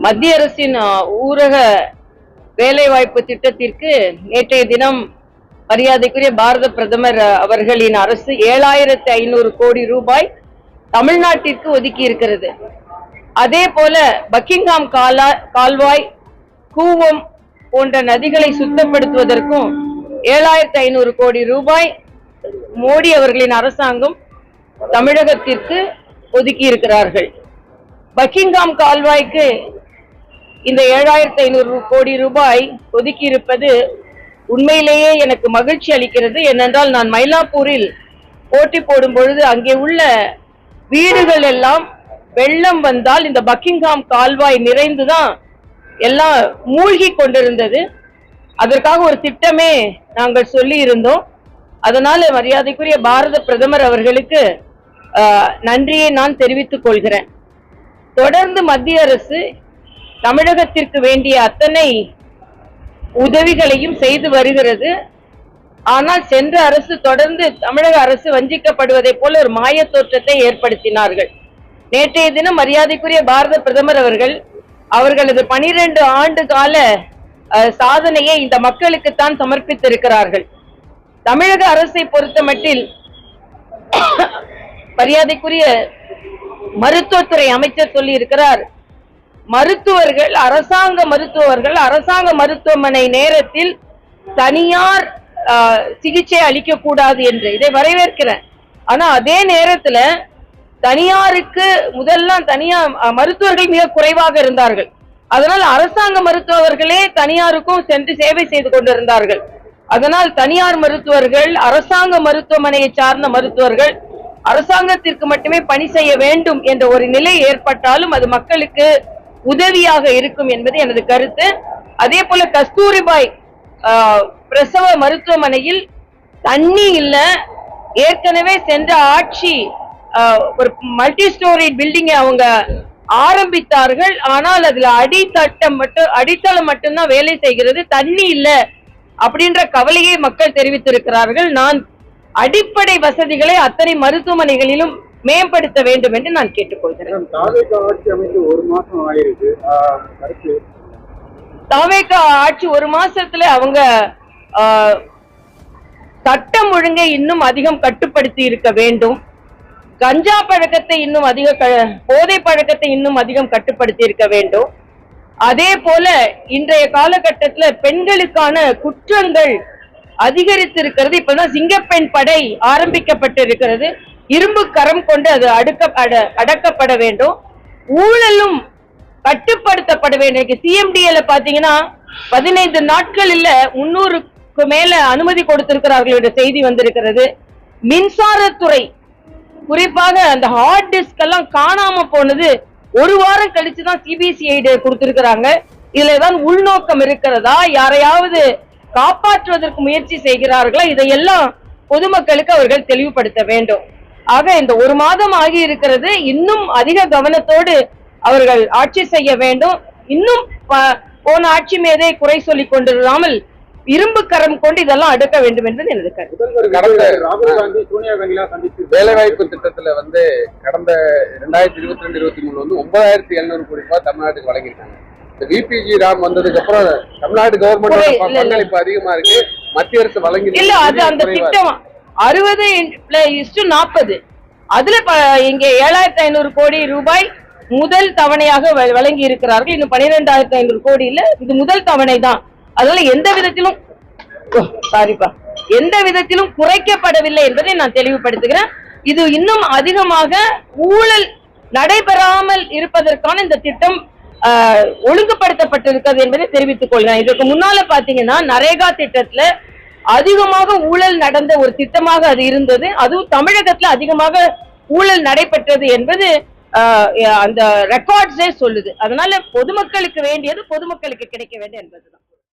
மத்திய அரசின் ஊரக வேலைவாய்ப்பு திட்டத்திற்கு நேற்றைய தினம் மரியாதைக்குரிய பாரத பிரதமர் அவர்களின் அரசு 7500 கோடி ரூபாய் தமிழ்நாட்டிற்கு ஒதுக்கி இருக்கிறது. அதே போல பக்கிங்ஹாம் கால்வாய், கூவம் போன்ற நதிகளை சுத்தப்படுத்துவதற்கும் 7500 கோடி ரூபாய் மோடி அவர்களின் அரசாங்கம் தமிழகத்திற்கு ஒதுக்கி இருக்கிறார்கள். பக்கிங்ஹாம் கால்வாய்க்கு இந்த 7500 கோடி ரூபாய் ஒதுக்கி இருப்பது உண்மையிலேயே எனக்கு மகிழ்ச்சி அளிக்கிறது. ஏனென்றால் நான் மயிலாப்பூரில் போட்டி போடும் பொழுது அங்கே உள்ள வீடுகள் எல்லாம் வெள்ளம் வந்தால் இந்த பக்கிங்ஹாம் கால்வாய் நிறைந்துதான் எல்லாம் மூழ்கி கொண்டிருந்தது. அதற்காக ஒரு திட்டமே நாங்கள் சொல்லி இருந்தோம். அதனால மரியாதைக்குரிய பாரத பிரதமர் அவர்களுக்கு நன்றியை நான் தெரிவித்துக் கொள்கிறேன். தொடர்ந்து மத்திய அரசு தமிழகத்திற்கு வேண்டிய அத்தனை உதவிகளையும் செய்து வருகிறது. ஆனால் சென்ற அரசு தொடர்ந்து தமிழக அரசு வஞ்சிக்கப்படுவதை போல ஒரு மாய தோற்றத்தை ஏற்படுத்தினார்கள். நேற்றைய தினம் மரியாதைக்குரிய பாரத பிரதமர் அவர்களது 12 ஆண்டு கால சாதனையை இந்த மக்களுக்குத்தான் சமர்ப்பித்திருக்கிறார்கள். தமிழக அரசை பொறுத்தமட்டில் மரியாதைக்குரிய மருத்துவத்துறை அமைச்சர் சொல்லி இருக்கிறார், மருத்துவர்கள் அரசாங்க மருத்துவமனை நேரத்தில் தனியார் சிகிச்சை அளிக்க கூடாது என்று. இதை வரவேற்கிறேன். ஆனா அதே நேரத்துல தனியாருக்கு முதல்லாம் தனியார் மருத்துவர்கள் மிக குறைவாக இருந்தார்கள். அதனால் அரசாங்க மருத்துவர்களே தனியாருக்கும் சென்று சேவை செய்து கொண்டிருந்தார்கள். அதனால் தனியார் மருத்துவர்கள், அரசாங்க மருத்துவமனையை சார்ந்த மருத்துவர்கள் அரசாங்கத்திற்கு மட்டுமே பணி செய்ய வேண்டும் என்ற ஒரு நிலை ஏற்பட்டாலும் அது மக்களுக்கு உதவியாக இருக்கும் என்பது எனது கருத்து. அதே போல கஸ்தூரிபாய் பிரசவ மருத்துவமனையில் தண்ணி இல்ல. ஏற்கனவே சென்ற ஆட்சி ஒரு மல்டி ஸ்டோரி பில்டிங் அவங்க ஆரம்பித்தார்கள். ஆனால் அதுல அடித்தளம் மட்டும்தான் வேலை செய்கிறது, தண்ணி இல்ல அப்படின்ற கவலையை மக்கள் தெரிவித்திருக்கிறார்கள். நான் அடிப்படை வசதிகளை அத்தனை மருத்துவமனைகளிலும் மேம்படுத்த வேண்டும் என்று நான் கேட்டுக்கொள்கிறேன். தாவேகா ஆட்சி ஒரு மாசத்துல அவங்க சட்டம் ஒழுங்கை இன்னும் அதிகம் கட்டுப்படுத்தி இருக்க வேண்டும். கஞ்சா பழக்கத்தை இன்னும் போதை பழக்கத்தை இன்னும் அதிகம் கட்டுப்படுத்தி இருக்க வேண்டும். அதே போல இன்றைய காலகட்டத்தில் பெண்களுக்கான குற்றங்கள் அதிகரித்திருக்கிறது. இப்பதான் சிங்கப்பெண் படை ஆரம்பிக்கப்பட்டிருக்கிறது. இரும்பு கரம் கொண்டு அது அடக்கப்பட வேண்டும். ஊழலும் கட்டுப்படுத்தப்பட வேண்டும். சிஎம்டிஏல பாத்தீங்கன்னா 15 நாட்கள் இல்ல 300க்கு மேல அனுமதி கொடுத்திருக்கிறார்கள் என்ற செய்தி வந்திருக்கிறது. மின்சாரத்துறை குறிப்பாக அந்த ஹார்ட் டிஸ்க் எல்லாம் காணாம போனது ஒரு வாரம் கழிச்சுதான் சிபிசிஐடி கொடுத்திருக்கிறாங்க. இதுலதான் உள்நோக்கம் இருக்கிறதா, யாரையாவது காப்பாற்றுவதற்கு முயற்சி செய்கிறார்களா, இதையெல்லாம் பொதுமக்களுக்கு அவர்கள் தெளிவுபடுத்த வேண்டும். ஆக இந்த ஒரு மாதம் ஆகி இருக்கிறது. இன்னும் அதிக கவனத்தோடு அவர்கள் ஆட்சி செய்ய வேண்டும். இன்னும் போன ஆட்சி மீதே குறை சொல்லிக் கொண்டிருந்தாமல் இரும்பு கரம் கொண்டு இதெல்லாம் அடுக்க வேண்டும் என்பது எனது கருத்து. ராகுல் காந்தி சோனியா காந்தி வேலைவாய்ப்பு திட்டத்துல கடந்த 2022-23 9700 கோடி ரூபாய் தமிழ்நாட்டுக்கு வழங்கியிருக்காங்க. விபிஜி ராம் வந்ததுக்கு அப்புறம் தமிழ்நாடு கவர்மெண்ட் பங்களிப்பு அதிகமா இருக்கு. மத்திய அரசு வழங்கி இல்ல, அது அந்த திட்டம் 60:40 அதுல இங்க 7500 கோடி ரூபாய் முதல் தவணையாக வழங்கி இருக்கிறார்கள். இன்னும் 12500 கோடி இல்ல, இது முதல் தவணை தான். அதனால எந்த விதத்திலும் குறைக்கப்படவில்லை என்பதை நான் தெளிவுபடுத்துகிறேன். இது இன்னும் அதிகமாக ஊழல் நடைபெறாமல் இருப்பதற்கான இந்த திட்டம் ஒழுங்குபடுத்தப்பட்டிருக்கிறது என்பதை தெரிவித்துக் கொள்கிறேன். இதற்கு முன்னால பாத்தீங்கன்னா நரேகா திட்டத்துல அதிகமாக ஊழல் நடந்த ஒரு திட்டமாக அது இருந்தது. அதுவும் தமிழகத்துல அதிகமாக ஊழல் நடைபெற்றது என்பது அந்த ரெக்கார்ட்ஸே சொல்லுது. அதனால பொதுமக்களுக்கு வேண்டியது பொதுமக்களுக்கு கிடைக்க வேண்டும் என்பதுதான்.